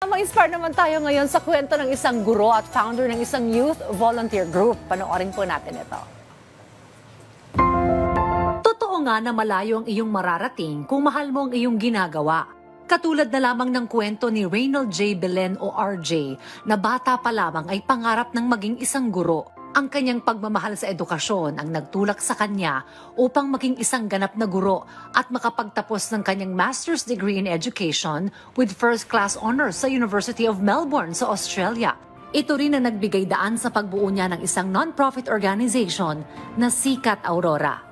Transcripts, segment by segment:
Ma-inspire naman tayo ngayon sa kwento ng isang guro at founder ng isang youth volunteer group. Panoorin po natin ito. Totoo nga na malayo ang iyong mararating kung mahal mo ang iyong ginagawa. Katulad na lamang ng kwento ni Reynald J. Belen o RJ na bata pa lamang ay pangarap ng maging isang guro. Ang kanyang pagmamahal sa edukasyon ang nagtulak sa kanya upang maging isang ganap na guro at makapagtapos ng kanyang master's degree in education with first-class honors sa University of Melbourne sa Australia. Ito rin ang nagbigay daan sa pagbuo niya ng isang non-profit organization na Sikat Aurora.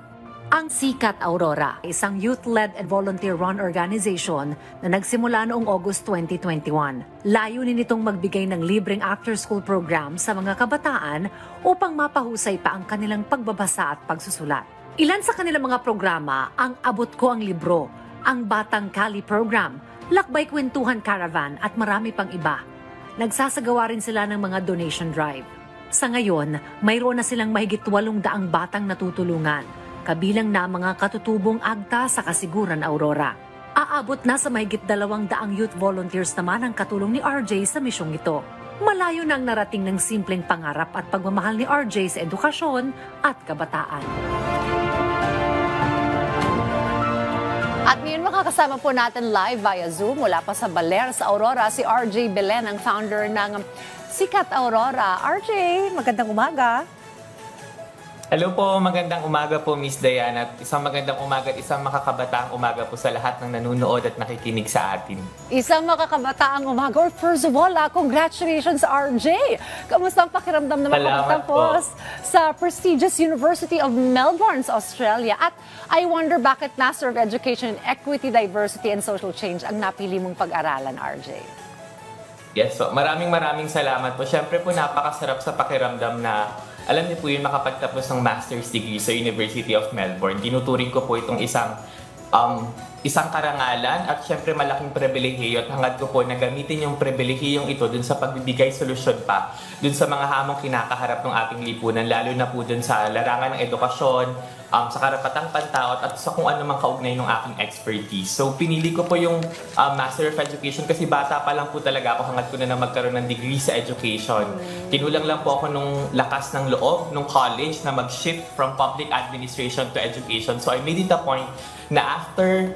Ang Sikat Aurora, isang youth-led and volunteer-run organization na nagsimula noong August 2021. Layunin nitong magbigay ng libreng after-school program sa mga kabataan upang mapahusay pa ang kanilang pagbabasa at pagsusulat. Ilan sa kanilang mga programa ang Abot Ko ang Libro, ang Batang Kali Program, Lakbay Kwentuhan Caravan at marami pang iba. Nagsasagawa rin sila ng mga donation drive. Sa ngayon, mayroon na silang mahigit 800 batang natutulungan, kabilang na mga katutubong AGTA sa Kasiguran Aurora. Aabot na sa mahigit 200 youth volunteers naman ang katulong ni RJ sa misyong ito. Malayo na ang narating ng simpleng pangarap at pagmamahal ni RJ sa edukasyon at kabataan. At ngayon makakasama po natin live via Zoom mula pa sa Baler sa Aurora si RJ Belen, ang founder ng Sikat Aurora. RJ, magandang umaga. Hello po, magandang umaga po Miss Diana. Isang magandang umaga at isang makakabataang umaga po sa lahat ng nanonood at nakikinig sa atin. Isang makakabataang umaga. First of all, congratulations RJ! Kamusta ang pakiramdam na makapagtapos sa prestigious University of Melbourne sa Australia? At I wonder bakit Master of Education in Equity, Diversity and Social Change ang napili mong pag-aralan, RJ? Yes po, maraming salamat po. Siyempre po napakasarap sa pakiramdam na alam niyo po yun, makapagtapos ng master's degree sa University of Melbourne. Tinuturing ko po itong isang karangalan at syempre malaking pribilehiyo at hangad ko po na gamitin yung pribilehiyong ito dun sa pagbibigay solusyon pa dun sa mga hamong kinakaharap ng ating lipunan, lalo na po dun sa larangan ng edukasyon, sa karapatang pantao at sa kung ano mang kaugnay ng aking expertise. So pinili ko po yung Master of Education kasi bata pa lang po talaga ako, hangad ko na magkaroon ng degree sa education. Kinulang lang po ako nung lakas ng loob nung college na mag-shift from public administration to education. So I made it a point na after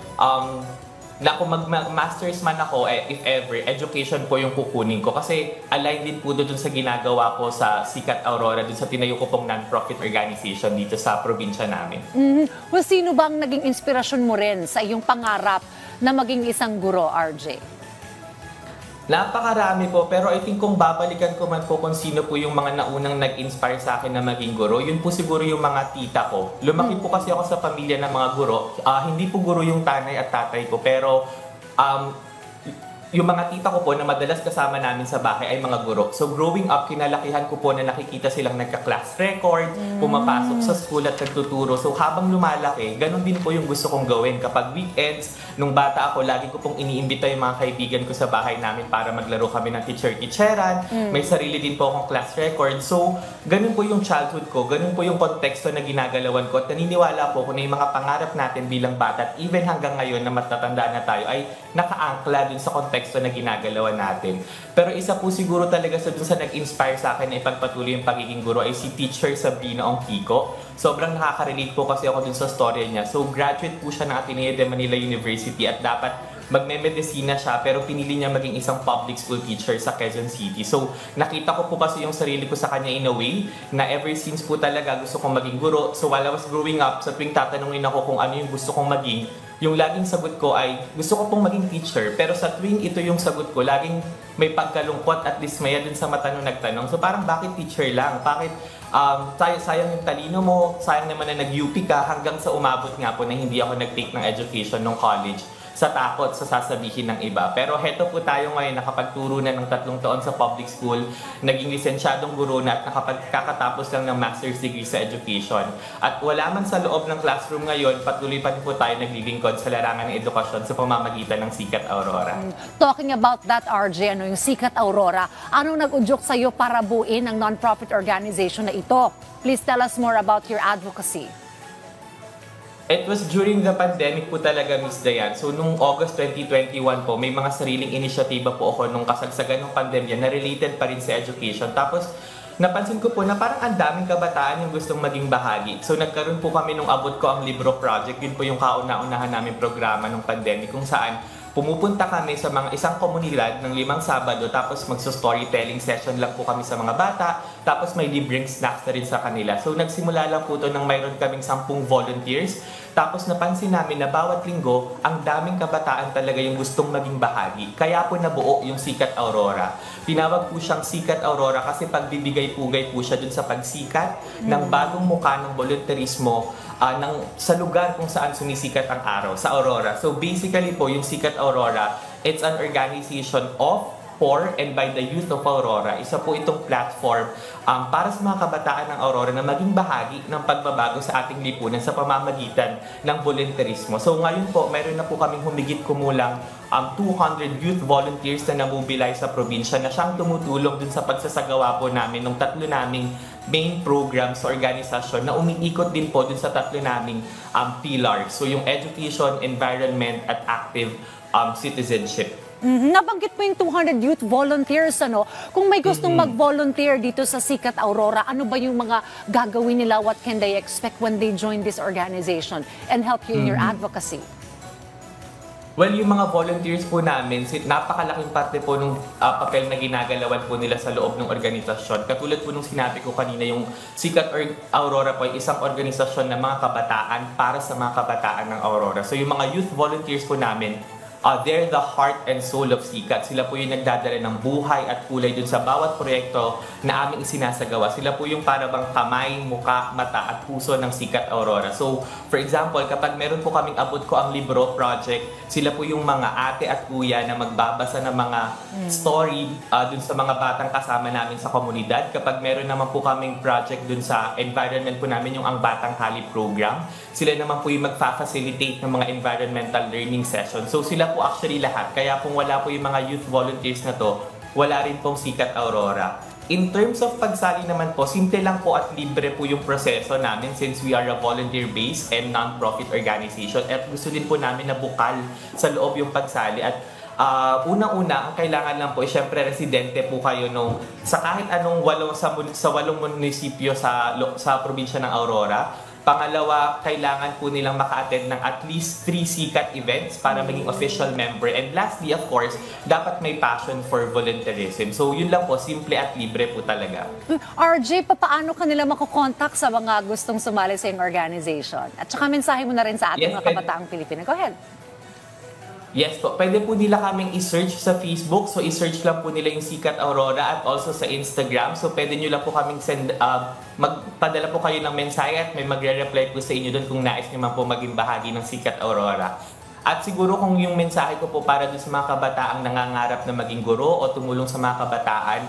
na kung mag-masters man ako, if ever, education po yung kukunin ko. Kasi aligned din po doon sa ginagawa ko sa Sikat Aurora, doon sa tinayo ko pong non-profit organization dito sa probinsya namin. Well, sino bang naging inspirasyon mo rin sa iyong pangarap na maging isang guro, RJ? Napakarami po, pero I think kung babalikan ko man po kung sino po yung mga naunang nag-inspire sa akin na maging guro, yun po siguro yung mga tita ko. Lumaki po kasi ako sa pamilya ng mga guro. Hindi po guro yung tanay at tatay ko, pero yung mga tita ko po na madalas kasama namin sa bahay ay mga guro. So growing up, kinalakihan ko po na nakikita silang nagka-class record, pumapasok sa school at nagtuturo. So habang lumalaki, ganun din po yung gusto kong gawin. Kapag weekends, nung bata ako, lagi ko pong iniimbita yung mga kaibigan ko sa bahay namin para maglaro kami ng teacher-teacheran. May sarili din po akong class record. So ganun po yung childhood ko, ganun po yung konteksto na ginagalawan ko. At naniniwala po ko na yung mga pangarap natin bilang bata at even hanggang ngayon na matatanda na tayo ay nakaangkla dun sa konteksto na ginagalawan natin. Pero isa po siguro talaga dun sa nag-inspire sa akin na ipagpatuloy yung pagiging guro ay si Teacher Sabrina Ongkiko. Sobrang nakaka-relate po kasi ako dun sa storya niya. So graduate po siya ng Ateneo de Manila University at dapat magme-medicina siya pero pinili niya maging isang public school teacher sa Quezon City. So nakita ko po kasi yung sarili ko sa kanya in a way na ever since po talaga gusto kong maging guro. So while I was growing up, sa tuwing tatanungin ako kung ano yung gusto kong maging, yung laging sagot ko ay gusto ko pong maging teacher. Pero sa tuwing ito yung sagot ko, laging may pagkalungkot at dismaya din sa mata nung nagtanong. So parang bakit teacher lang? Bakit sayang yung talino mo, sayang naman na nag-UP ka, hanggang sa umabot nga po na hindi ako nag-take ng education nung college sa takot sa sasabihin ng iba. Pero heto po tayo ngayon, nakapagturo na ng 3 taon sa public school, naging lisensyadong guro na at nakapagkakatapos lang ng master's degree sa education. At wala man sa loob ng classroom ngayon, patuloy pa din po tayo naglilingkod sa larangan ng edukasyon sa pamamagitan ng Sikat Aurora. Talking about that, RJ, yung Sikat Aurora, anong nag-udyok sa'yo para buuin ang non-profit organization na ito? Please tell us more about your advocacy. It was during the pandemic po talaga, Miss Dayan. So, nung August 2021 po, may mga sariling inisyatiba po ako nung kasagsagan ng pandemya na related pa rin sa education. Tapos, napansin ko po na parang ang daming kabataan yung gustong maging bahagi. So, nagkaroon po kami nung Abot Ko ang Libro Project. Yun po yung kauna-unahan namin programa nung pandemic kung saan pumupunta kami sa mga isang komunidad ng 5 Sabado tapos magso-storytelling session lang po kami sa mga bata tapos may libreng snacks na rin sa kanila. So nagsimula lang po ito nang mayroon kaming 10 volunteers tapos napansin namin na bawat linggo ang daming kabataan talaga yung gustong maging bahagi. Kaya po nabuo yung Sikat Aurora. Tinawag po siyang Sikat Aurora kasi pagbibigay-pugay po siya dun sa pagsikat ng bagong mukha ng volunteerismo sa lugar kung saan sumisikat ang araw, sa Aurora. So basically po, yung Sikat Aurora, it's an organization of, for, and by the youth of Aurora. Isa po itong platform para sa mga kabataan ng Aurora na maging bahagi ng pagbabago sa ating lipunan sa pamamagitan ng volunteerismo. So ngayon po, meron na po kaming humigit kumulang 200 youth volunteers na namobilize sa probinsya na siyang tumutulong dun sa pagsasagawa po namin ng 3 naming main program sa organisasyon na umiikot din po dun sa 3 naming pillars. So yung education, environment, at active citizenship. Nabanggit mo yung 200 youth volunteers, ano? Kung may gustong mag-volunteer dito sa Sikat Aurora, ano ba yung mga gagawin nila? What can they expect when they join this organization and help you in your advocacy? Well, yung mga volunteers po namin, napakalaking parte po ng papel na ginagalawan po nila sa loob ng organisasyon. Katulad po nung sinabi ko kanina, yung Sikat Aurora po ay isang organisasyon ng mga kabataan para sa mga kabataan ng Aurora. So yung mga youth volunteers po namin, they're the heart and soul of Sikat. Sila po yung nagdadala ng buhay at kulay dun sa bawat proyekto na aming isinasagawa. Sila po yung parabang kamay, muka, mata at puso ng Sikat Aurora. So, for example, kapag meron po kaming Abot Ko ang Libro Project, sila po yung mga ate at kuya na magbabasa ng mga story dun sa mga batang kasama namin sa komunidad. Kapag meron naman po kaming project dun sa environment po namin, yung Ang Batang Hali program, sila naman po yung magfa-facilitate ng mga environmental learning session. So, sila po actually lahat. Kaya kung wala po yung mga youth volunteers na to, wala rin pong Sikat Aurora. In terms of pagsali naman po, simple lang po at libre po yung proseso namin since we are a volunteer-based and non-profit organization. At gusto din po namin na bukal sa loob yung pagsali. At unang-una, ang kailangan lang po, syempre residente po kayo sa kahit anong sa 8 munisipyo sa probinsya ng Aurora. Pangalawa, kailangan po nilang maka-attend ng at least 3 Sikat events para maging official member. And lastly, of course, dapat may passion for volunteerism. So yun lang po, simple at libre po talaga. RJ, paano ka nila makokontak sa mga gustong sumali sa iyong organization? At saka mensahe mo na rin sa ating mga kabataang Pilipino. Go ahead. Yes po, pwede po nila kaming i-search sa Facebook. So i-search lang po nila yung Sikat Aurora at also sa Instagram. So pwede nyo lang po kaming magpadala po kayo ng mensahe at may magre-reply po sa inyo doon kung nais nyo man po maging bahagi ng Sikat Aurora. At siguro kung yung mensahe ko po para doon sa mga kabataang nangangarap na maging guro o tumulong sa mga kabataan,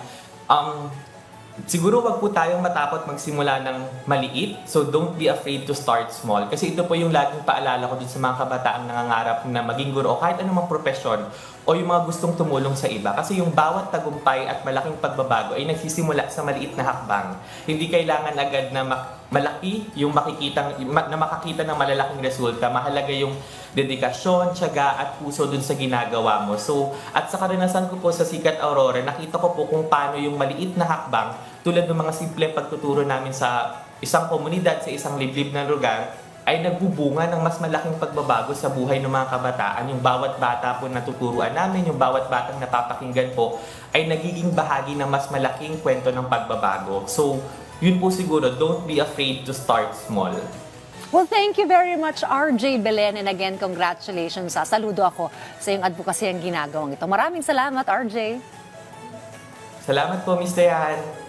siguro wag po tayong matakot magsimula ng maliit. So don't be afraid to start small. Kasi ito po yung laging paalala ko dun sa mga kabataang nangangarap na maging guro o kahit anumang profesyon o yung mga gustong tumulong sa iba. Kasi yung bawat tagumpay at malaking pagbabago ay nagsisimula sa maliit na hakbang. Hindi kailangan agad na malaki yung makakita ng malalaking resulta. Mahalaga yung dedikasyon, tiyaga at puso dun sa ginagawa mo. So, at sa karanasan ko po sa Sikat Aurora, nakita ko po kung paano yung maliit na hakbang tulad ng mga simple pagtuturo namin sa isang komunidad, sa isang liblib na lugar, ay nagbubunga ng mas malaking pagbabago sa buhay ng mga kabataan. Yung bawat bata po natuturuan namin, yung bawat batang napapakinggan po, ay nagiging bahagi ng mas malaking kwento ng pagbabago. So, yun po siguro, don't be afraid to start small. Well, thank you very much, RJ Belen. And again, congratulations. Saludo ako sa iyong advocacy ang ginagawang ito. Maraming salamat, RJ. Salamat po, Ms. Dayan.